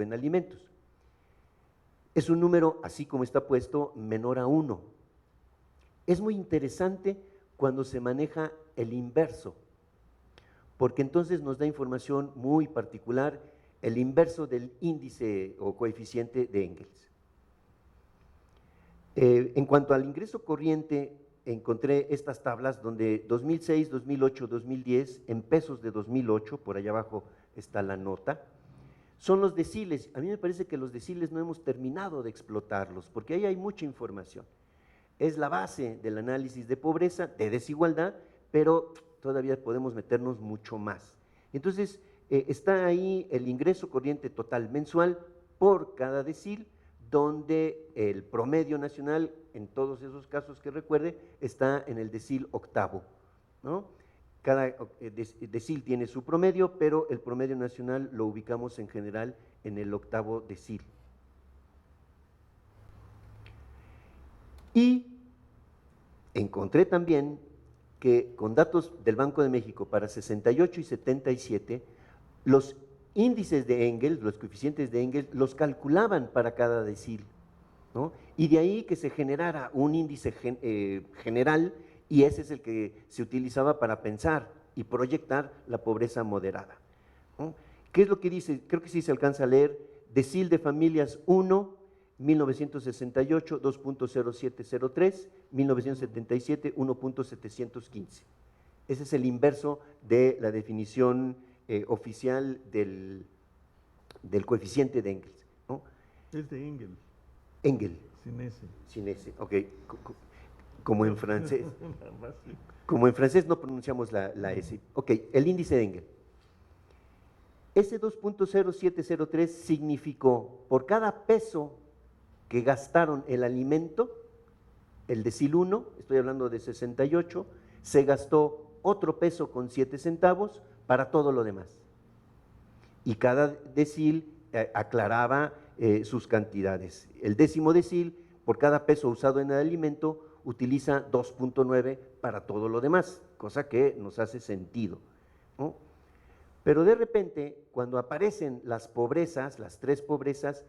en alimentos. Es un número, así como está puesto, menor a 1. Es muy interesante cuando se maneja el inverso, porque entonces nos da información muy particular, el inverso del índice o coeficiente de Engels. En cuanto al ingreso corriente, encontré estas tablas donde 2006, 2008, 2010, en pesos de 2008, por allá abajo está la nota, son los deciles. A mí me parece que los deciles no hemos terminado de explotarlos, porque ahí hay mucha información. Es la base del análisis de pobreza, de desigualdad, pero todavía podemos meternos mucho más. Entonces, está ahí el ingreso corriente total mensual por cada decil, donde el promedio nacional, en todos esos casos que recuerde, está en el decil octavo, ¿no? Cada decil tiene su promedio, pero el promedio nacional lo ubicamos en general en el octavo decil. Y encontré también que con datos del Banco de México para 68 y 77, los índices de Engels, los coeficientes de Engels, los calculaban para cada decil, ¿no? Y de ahí que se generara un índice general, y ese es el que se utilizaba para pensar y proyectar la pobreza moderada, ¿no? ¿Qué es lo que dice? Creo que sí se alcanza a leer. Decil de familias 1, 1968, 2.0703, 1977, 1.715. Ese es el inverso de la definición oficial del coeficiente de Engels, ¿no? Es de Engels. Engel. Sin ese. Sin ese, ok. Como en francés. Como en francés no pronunciamos la S. Ok, el índice de Engel. Ese 2.0703 significó, por cada peso que gastaron el alimento, el decil 1, estoy hablando de 68, se gastó otro peso con 7 centavos para todo lo demás. Y cada decil aclaraba sus cantidades. El décimo decil, por cada peso usado en el alimento, utiliza 2.9 para todo lo demás, cosa que nos hace sentido, ¿no? Pero de repente, cuando aparecen las pobrezas, las tres pobrezas,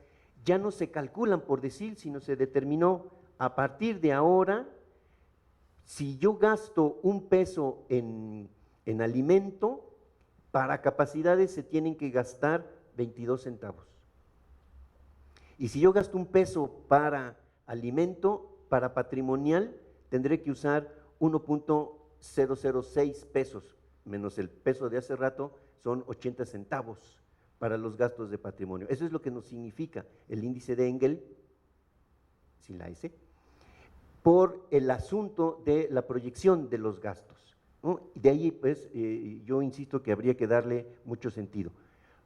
ya no se calculan por decil, sino se determinó a partir de ahora, si yo gasto un peso en alimento, para capacidades se tienen que gastar 22 centavos. Y si yo gasto un peso para alimento, para patrimonial, tendré que usar 1.006 pesos, menos el peso de hace rato, son 80 centavos para los gastos de patrimonio. Eso es lo que nos significa el índice de Engel, sin la S, por el asunto de la proyección de los gastos, ¿no? De ahí, pues, yo insisto que habría que darle mucho sentido.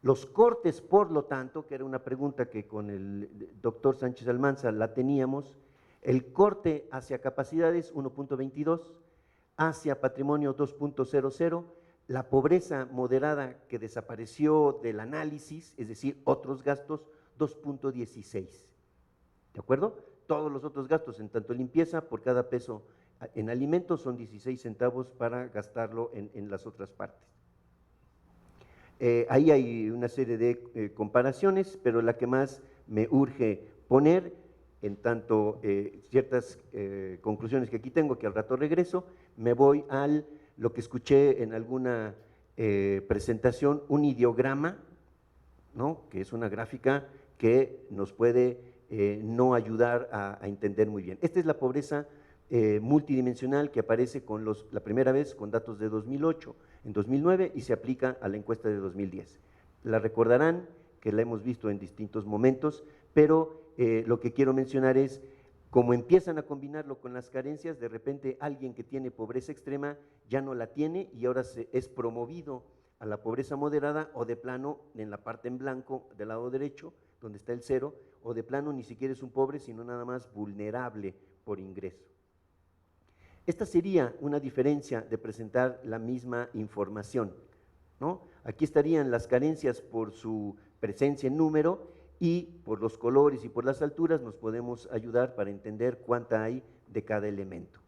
Los cortes, por lo tanto, que era una pregunta que con el doctor Sánchez Almanza la teníamos, el corte hacia capacidades 1.22, hacia patrimonio 2.00, la pobreza moderada que desapareció del análisis, es decir, otros gastos, 2.16, ¿de acuerdo? Todos los otros gastos, en tanto limpieza, por cada peso en alimentos son 16 centavos para gastarlo en las otras partes. Ahí hay una serie de comparaciones, pero la que más me urge poner, en tanto ciertas conclusiones que aquí tengo, que al rato regreso, me voy a lo que escuché en alguna presentación, un ideograma, ¿no? Que es una gráfica que nos puede no ayudar a entender muy bien. Esta es la pobreza multidimensional que aparece con la primera vez con datos de 2008, en 2009 y se aplica a la encuesta de 2010. La recordarán que la hemos visto en distintos momentos, pero lo que quiero mencionar es, como empiezan a combinarlo con las carencias, de repente alguien que tiene pobreza extrema ya no la tiene y ahora es promovido a la pobreza moderada, o de plano en la parte en blanco del lado derecho, donde está el 0, o de plano ni siquiera es un pobre, sino nada más vulnerable por ingreso. Esta sería una diferencia de presentar la misma información, ¿no? Aquí estarían las carencias por su presencia en número, y por los colores y por las alturas nos podemos ayudar para entender cuánta hay de cada elemento.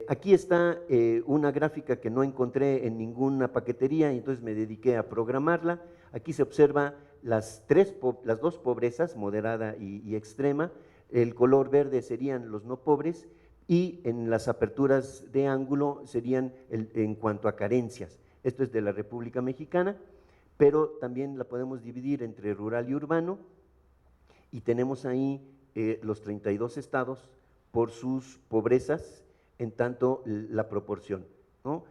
Aquí está una gráfica que no encontré en ninguna paquetería y entonces me dediqué a programarla. Aquí se observa las dos pobrezas, moderada y extrema. El color verde serían los no pobres y en las aperturas de ángulo serían en cuanto a carencias. Esto es de la República Mexicana, pero también la podemos dividir entre rural y urbano y tenemos ahí los 32 estados por sus pobrezas en tanto la proporción, ¿no?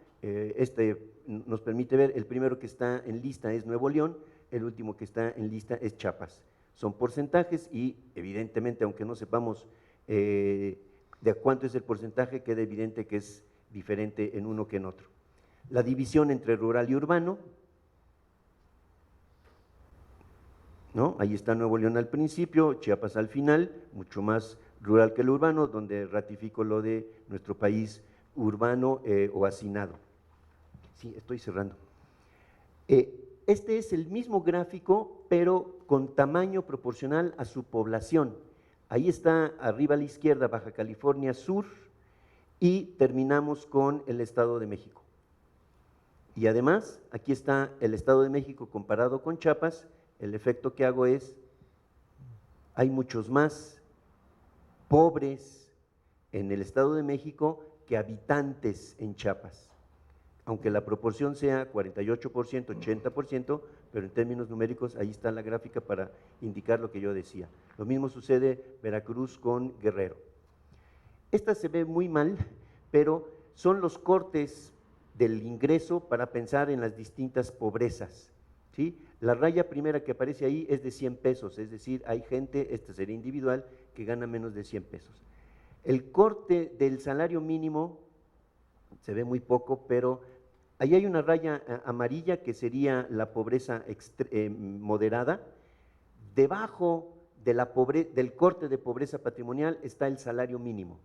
Nos permite ver, el primero que está en lista es Nuevo León, el último que está en lista es Chiapas. Son porcentajes y evidentemente, aunque no sepamos de cuánto es el porcentaje, queda evidente que es diferente en uno que en otro. La división entre rural y urbano, ¿no? Ahí está Nuevo León al principio, Chiapas al final, mucho más rural que el urbano, donde ratifico lo de nuestro país urbano o hacinado. Sí, estoy cerrando. Este es el mismo gráfico, pero con tamaño proporcional a su población. Ahí está arriba a la izquierda Baja California Sur y terminamos con el Estado de México. Y además, aquí está el Estado de México comparado con Chiapas. El efecto que hago es, hay muchos más pobres en el Estado de México que habitantes en Chiapas, aunque la proporción sea 48%, 80%, pero en términos numéricos ahí está la gráfica para indicar lo que yo decía. Lo mismo sucede Veracruz con Guerrero. Esta se ve muy mal, pero son los cortes del ingreso para pensar en las distintas pobrezas, ¿sí? La raya primera que aparece ahí es de 100 pesos, es decir, hay gente, esta sería individual, que gana menos de 100 pesos. El corte del salario mínimo se ve muy poco, pero ahí hay una raya amarilla que sería la pobreza moderada. Debajo de del corte de pobreza patrimonial está el salario mínimo.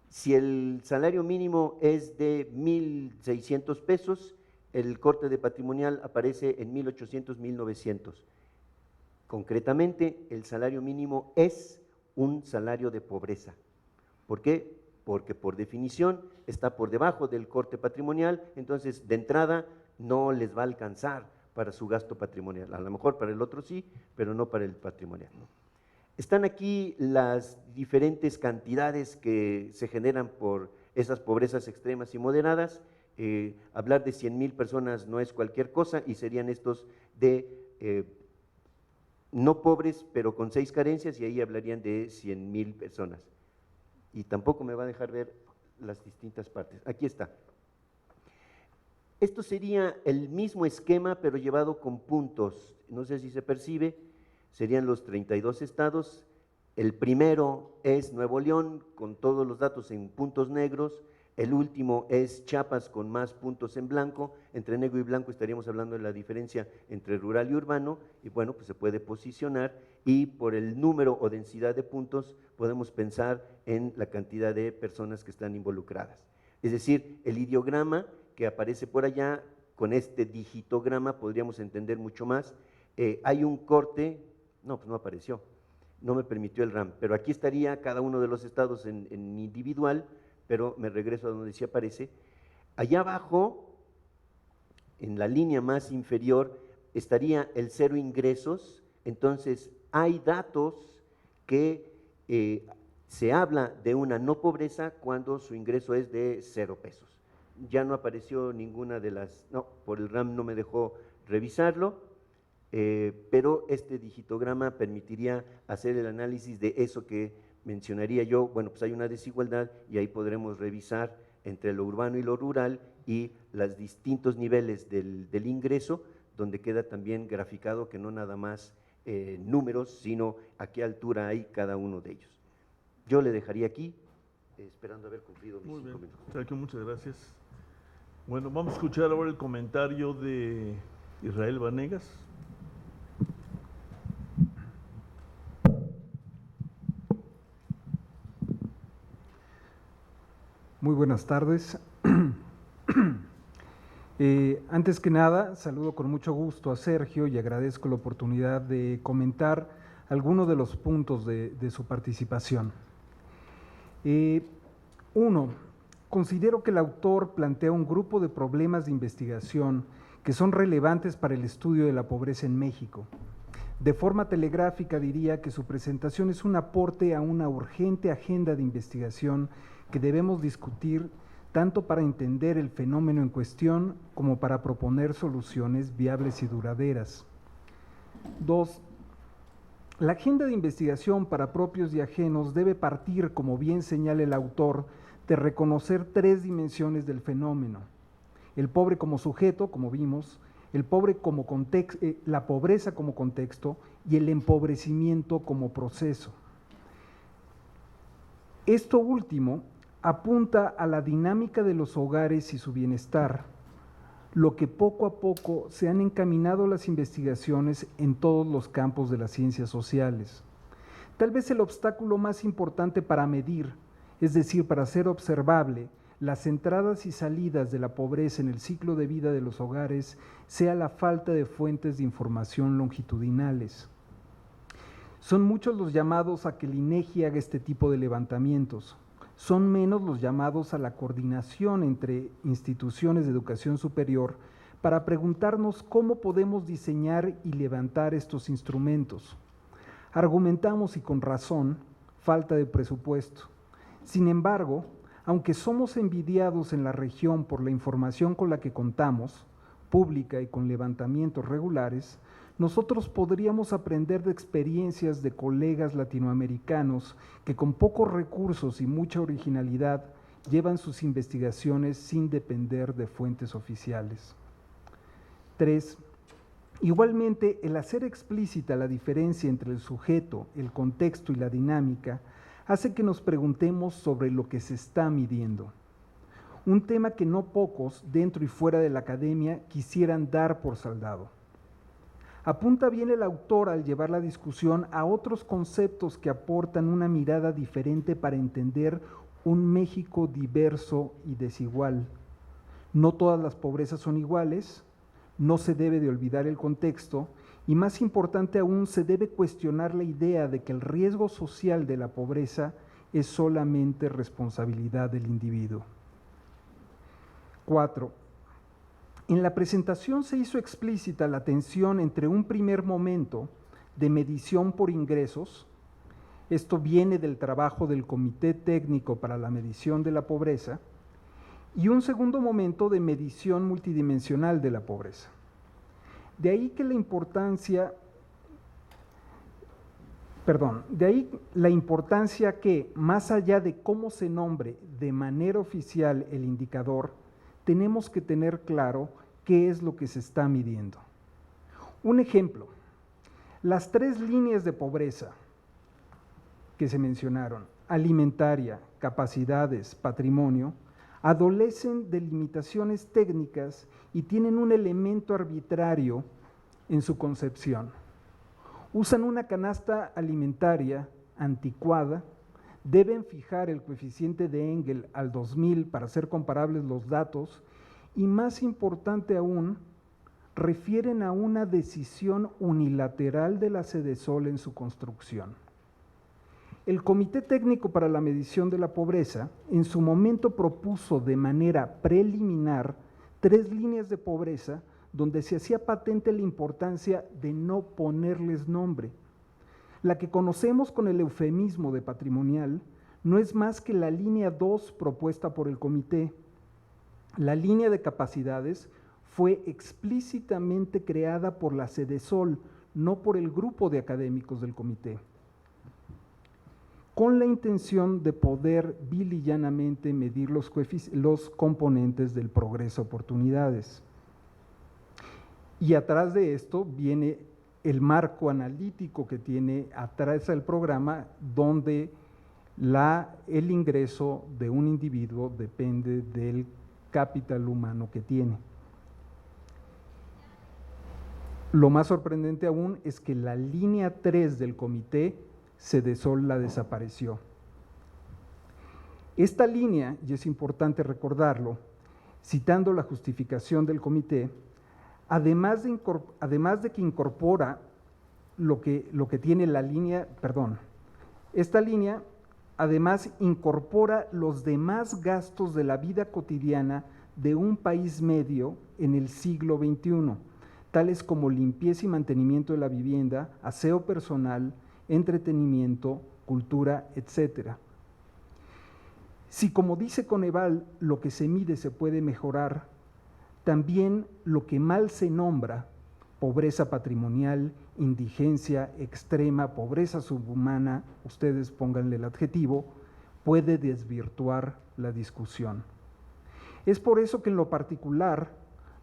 Si el salario mínimo es de 1,600 pesos, el corte de patrimonial aparece en 1,800, 1,900. Concretamente, el salario mínimo es un salario de pobreza. ¿Por qué? Porque por definición está por debajo del corte patrimonial, entonces de entrada no les va a alcanzar para su gasto patrimonial. A lo mejor para el otro sí, pero no para el patrimonial, ¿no? Están aquí las diferentes cantidades que se generan por esas pobrezas extremas y moderadas. Hablar de 100,000 personas no es cualquier cosa y serían estos de no pobres, pero con 6 carencias, y ahí hablarían de 100,000 personas. Y tampoco me va a dejar ver las distintas partes. Aquí está. Esto sería el mismo esquema, pero llevado con puntos. No sé si se percibe, serían los 32 estados. El primero es Nuevo León, con todos los datos en puntos negros. El último es Chiapas, con más puntos en blanco. Entre negro y blanco estaríamos hablando de la diferencia entre rural y urbano, y bueno, pues se puede posicionar, y por el número o densidad de puntos podemos pensar en la cantidad de personas que están involucradas. Es decir, el ideograma que aparece por allá, con este digitograma podríamos entender mucho más. Hay un corte, no, pues no apareció, no me permitió el RAM, pero aquí estaría cada uno de los estados en individual, pero me regreso a donde sí aparece. Allá abajo, en la línea más inferior, estaría el cero ingresos. Entonces hay datos que se habla de una no pobreza cuando su ingreso es de 0 pesos. Ya no apareció ninguna de las, no, por el RAM no me dejó revisarlo, pero este digitograma permitiría hacer el análisis de eso que mencionaría yo. Bueno, pues hay una desigualdad y ahí podremos revisar entre lo urbano y lo rural y los distintos niveles del ingreso, donde queda también graficado que no nada más números, sino a qué altura hay cada uno de ellos. Yo le dejaría aquí, esperando haber cumplido mis 5 minutos. Sergio, muchas gracias. Bueno, vamos a escuchar ahora el comentario de Israel Vanegas. Muy buenas tardes. Antes que nada, saludo con mucho gusto a Sergio y agradezco la oportunidad de comentar algunos de los puntos de su participación. Uno, considero que el autor plantea un grupo de problemas de investigación que son relevantes para el estudio de la pobreza en México. De forma telegráfica diría que su presentación es un aporte a una urgente agenda de investigación que debemos discutir tanto para entender el fenómeno en cuestión como para proponer soluciones viables y duraderas. 2. La agenda de investigación para propios y ajenos debe partir, como bien señala el autor, de reconocer 3 dimensiones del fenómeno: el pobre como sujeto, como vimos, el pobre como la pobreza como contexto y el empobrecimiento como proceso. Esto último apunta a la dinámica de los hogares y su bienestar, lo que poco a poco se han encaminado las investigaciones en todos los campos de las ciencias sociales. Tal vez el obstáculo más importante para medir, es decir, para hacer observable las entradas y salidas de la pobreza en el ciclo de vida de los hogares, sea la falta de fuentes de información longitudinales. Son muchos los llamados a que el INEGI haga este tipo de levantamientos. Son menos los llamados a la coordinación entre instituciones de educación superior para preguntarnos cómo podemos diseñar y levantar estos instrumentos. Argumentamos, y con razón, falta de presupuesto. Sin embargo, aunque somos envidiados en la región por la información con la que contamos, pública y con levantamientos regulares, nosotros podríamos aprender de experiencias de colegas latinoamericanos que con pocos recursos y mucha originalidad llevan sus investigaciones sin depender de fuentes oficiales. 3. Igualmente, el hacer explícita la diferencia entre el sujeto, el contexto y la dinámica hace que nos preguntemos sobre lo que se está midiendo. Un tema que no pocos, dentro y fuera de la academia, quisieran dar por saldado. Apunta bien el autor al llevar la discusión a otros conceptos que aportan una mirada diferente para entender un México diverso y desigual. No todas las pobrezas son iguales, no se debe de olvidar el contexto, y más importante aún, se debe cuestionar la idea de que el riesgo social de la pobreza es solamente responsabilidad del individuo. 4. En la presentación se hizo explícita la tensión entre un primer momento de medición por ingresos, esto viene del trabajo del Comité Técnico para la Medición de la Pobreza, y un segundo momento de medición multidimensional de la pobreza. De ahí la importancia que, más allá de cómo se nombre de manera oficial el indicador, tenemos que tener claro qué es lo que se está midiendo. Un ejemplo, las 3 líneas de pobreza que se mencionaron, alimentaria, capacidades, patrimonio, adolecen de limitaciones técnicas y tienen un elemento arbitrario en su concepción. Usan una canasta alimentaria anticuada, deben fijar el coeficiente de Engel al 2000 para hacer comparables los datos y, más importante aún, refieren a una decisión unilateral de la Sedesol en su construcción. El Comité Técnico para la Medición de la Pobreza en su momento propuso de manera preliminar 3 líneas de pobreza donde se hacía patente la importancia de no ponerles nombre. La que conocemos con el eufemismo de patrimonial no es más que la línea 2 propuesta por el comité. La línea de capacidades fue explícitamente creada por la Sedesol, no por el grupo de académicos del comité, con la intención de poder vil y llanamente medir los componentes del progreso oportunidades. Y atrás de esto viene el marco analítico que tiene atrás del programa, donde el ingreso de un individuo depende del capital humano que tiene. Lo más sorprendente aún es que la línea 3 del comité Sedesol la desapareció. Esta línea, y es importante recordarlo, citando la justificación del comité, además de que incorpora lo que tiene la línea, esta línea, además incorpora los demás gastos de la vida cotidiana de un país medio en el siglo XXI, tales como limpieza y mantenimiento de la vivienda, aseo personal, entretenimiento, cultura, etc. Si, como dice Coneval, lo que se mide se puede mejorar, también lo que mal se nombra, pobreza patrimonial, indigencia extrema, pobreza subhumana, ustedes pónganle el adjetivo, puede desvirtuar la discusión. Es por eso que en lo particular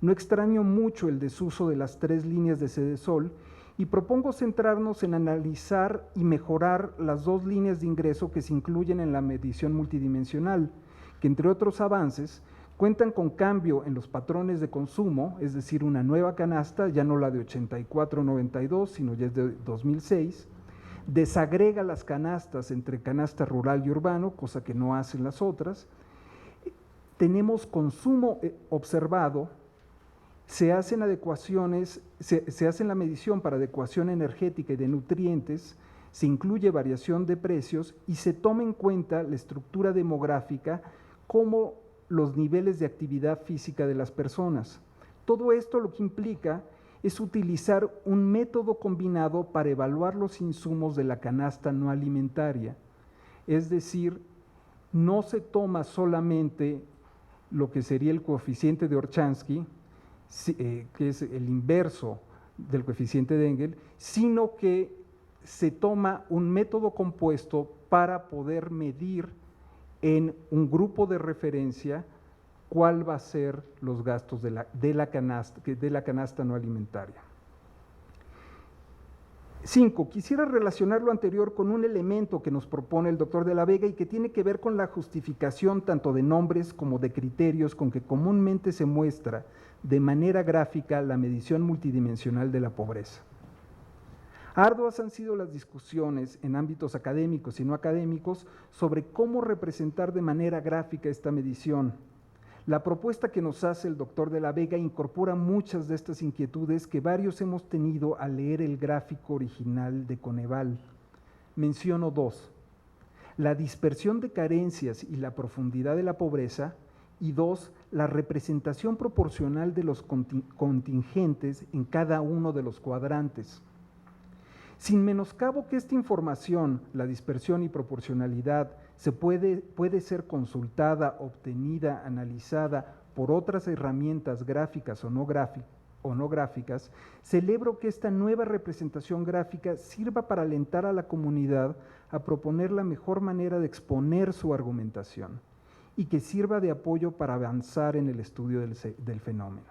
no extraño mucho el desuso de las 3 líneas de Cedesol y propongo centrarnos en analizar y mejorar las 2 líneas de ingreso que se incluyen en la medición multidimensional, que entre otros avances cuentan con cambio en los patrones de consumo, es decir, una nueva canasta, ya no la de 84-92, sino ya es de 2006, desagrega las canastas entre canasta rural y urbano, cosa que no hacen las otras. Tenemos consumo observado, se hacen adecuaciones, se hace la medición para adecuación energética y de nutrientes, se incluye variación de precios y se toma en cuenta la estructura demográfica como los niveles de actividad física de las personas. Todo esto lo que implica es utilizar un método combinado para evaluar los insumos de la canasta no alimentaria. Es decir, no se toma solamente lo que sería el coeficiente de Orchansky, que es el inverso del coeficiente de Engel, sino que se toma un método compuesto para poder medir en un grupo de referencia cuál va a ser los gastos de la canasta no alimentaria. 5. Quisiera relacionar lo anterior con un elemento que nos propone el doctor de la Vega y que tiene que ver con la justificación tanto de nombres como de criterios con que comúnmente se muestra de manera gráfica la medición multidimensional de la pobreza. Arduas han sido las discusiones en ámbitos académicos y no académicos sobre cómo representar de manera gráfica esta medición. La propuesta que nos hace el doctor de la Vega incorpora muchas de estas inquietudes que varios hemos tenido al leer el gráfico original de Coneval. Menciono 2, la dispersión de carencias y la profundidad de la pobreza, y 2, la representación proporcional de los contingentes en cada uno de los cuadrantes. Sin menoscabo que esta información, la dispersión y proporcionalidad, puede ser consultada, obtenida, analizada por otras herramientas gráficas o no gráficas, celebro que esta nueva representación gráfica sirva para alentar a la comunidad a proponer la mejor manera de exponer su argumentación y que sirva de apoyo para avanzar en el estudio del fenómeno.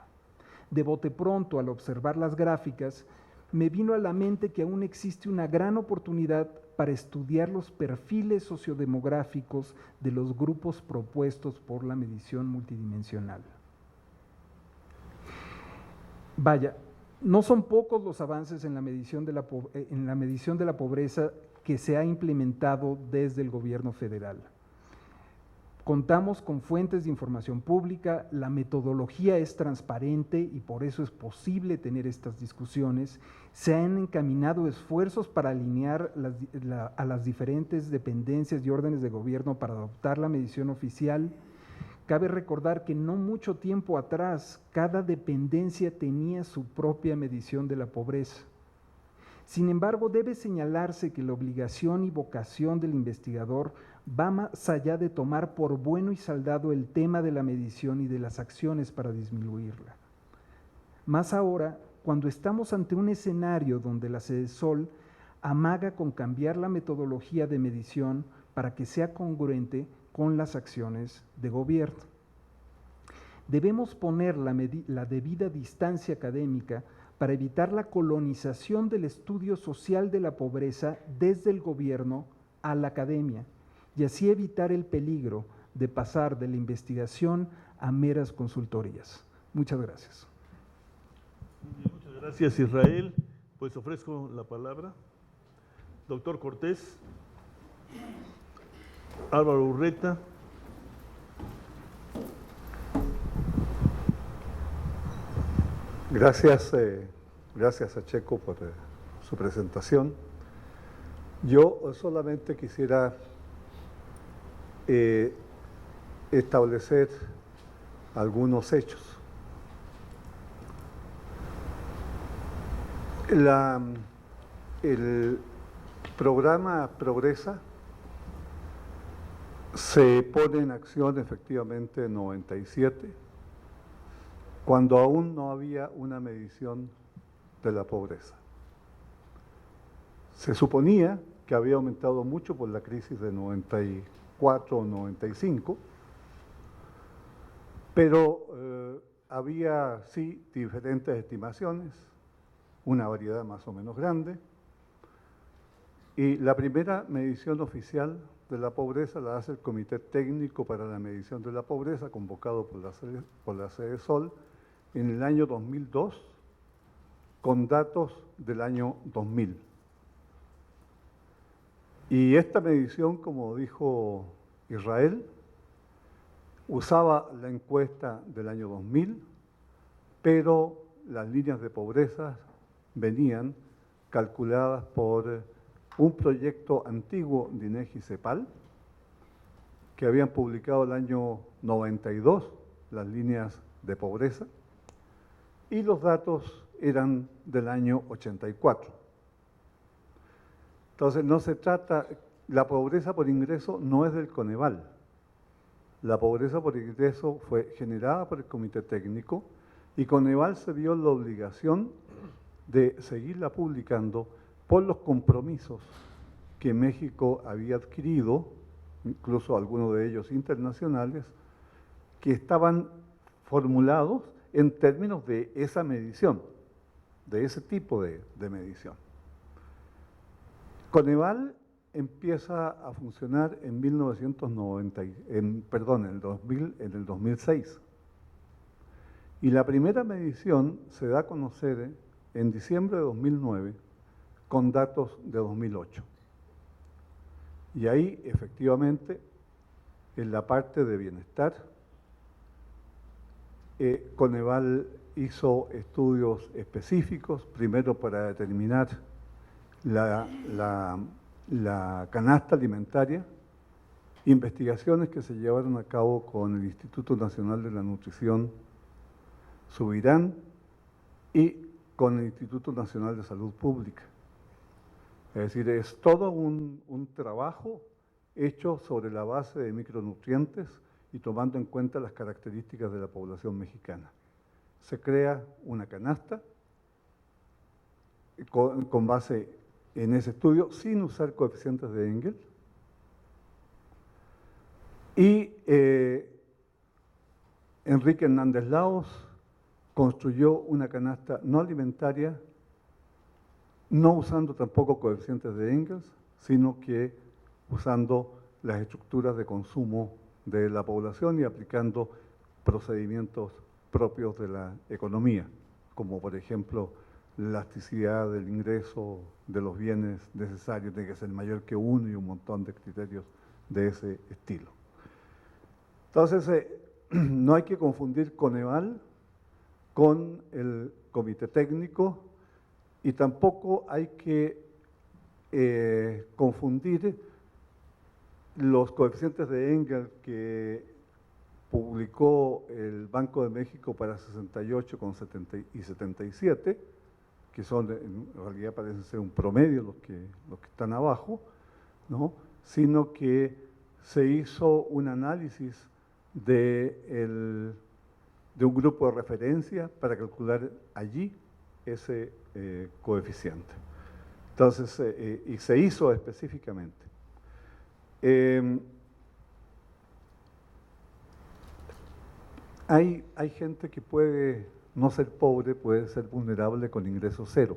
De bote pronto, al observar las gráficas, me vino a la mente que aún existe una gran oportunidad para estudiar los perfiles sociodemográficos de los grupos propuestos por la medición multidimensional. Vaya, no son pocos los avances en la medición de la pobreza que se ha implementado desde el gobierno federal. Contamos con fuentes de información pública, la metodología es transparente y por eso es posible tener estas discusiones. Se han encaminado esfuerzos para alinear a las diferentes dependencias y órdenes de gobierno para adoptar la medición oficial. Cabe recordar que no mucho tiempo atrás, cada dependencia tenía su propia medición de la pobreza. Sin embargo, debe señalarse que la obligación y vocación del investigador va más allá de tomar por bueno y saldado el tema de la medición y de las acciones para disminuirla. Más ahora, cuando estamos ante un escenario donde la Cedesol amaga con cambiar la metodología de medición para que sea congruente con las acciones de gobierno. Debemos poner la debida distancia académica para evitar la colonización del estudio social de la pobreza desde el gobierno a la academia y así evitar el peligro de pasar de la investigación a meras consultorías. Muchas gracias. Muchas gracias, Israel. Pues ofrezco la palabra. Doctor Cortés, Álvaro Urreta. Gracias a Checo por su presentación. Yo solamente quisiera establecer algunos hechos. El programa Progresa se pone en acción efectivamente en 97, cuando aún no había una medición de la pobreza. Se suponía que había aumentado mucho por la crisis de 94 o 95, pero había sí diferentes estimaciones, una variedad más o menos grande, y la primera medición oficial de la pobreza la hace el Comité Técnico para la Medición de la Pobreza, convocado por la CEDESOL, en el año 2002, con datos del año 2000. Y esta medición, como dijo Israel, usaba la encuesta del año 2000, pero las líneas de pobreza venían calculadas por un proyecto antiguo de INEGI-CEPAL, que habían publicado el año 92 las líneas de pobreza, y los datos eran del año 84. Entonces, no se trata, la pobreza por ingreso no es del Coneval. La pobreza por ingreso fue generada por el Comité Técnico y Coneval se vio la obligación de seguirla publicando por los compromisos que México había adquirido, incluso algunos de ellos internacionales, que estaban formulados en términos de esa medición, de ese tipo de medición. Coneval empieza a funcionar en 2006. Y la primera medición se da a conocer en diciembre de 2009 con datos de 2008. Y ahí, efectivamente, en la parte de bienestar, Coneval hizo estudios específicos, primero para determinar la canasta alimentaria, investigaciones que se llevaron a cabo con el Instituto Nacional de la Nutrición Subirán y con el Instituto Nacional de Salud Pública. Es decir, es todo un trabajo hecho sobre la base de micronutrientes y tomando en cuenta las características de la población mexicana. Se crea una canasta con base en ese estudio, sin usar coeficientes de Engel. Y Enrique Hernández Laos construyó una canasta no alimentaria, no usando tampoco coeficientes de Engels, sino que usando las estructuras de consumo de la población y aplicando procedimientos propios de la economía, como por ejemplo la elasticidad del ingreso de los bienes necesarios, tiene que ser mayor que uno y un montón de criterios de ese estilo. Entonces, no hay que confundir Coneval con el Comité Técnico y tampoco hay que confundir los coeficientes de Engel que publicó el Banco de México para 68 y 77, que son, en realidad parecen ser un promedio los que están abajo, ¿no? Sino que se hizo un análisis de un grupo de referencia para calcular allí ese coeficiente. Entonces, y se hizo específicamente. Hay gente que puede no ser pobre, puede ser vulnerable con ingreso cero.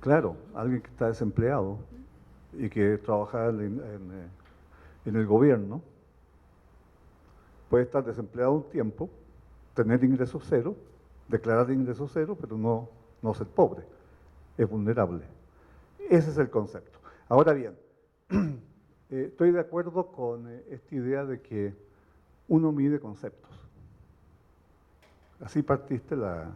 Claro, alguien que está desempleado y que trabaja en el gobierno, puede estar desempleado un tiempo, tener ingreso cero, declarar ingreso cero, pero no ser pobre, es vulnerable. Ese es el concepto. Ahora bien, estoy de acuerdo con esta idea de que uno mide conceptos. Así partiste la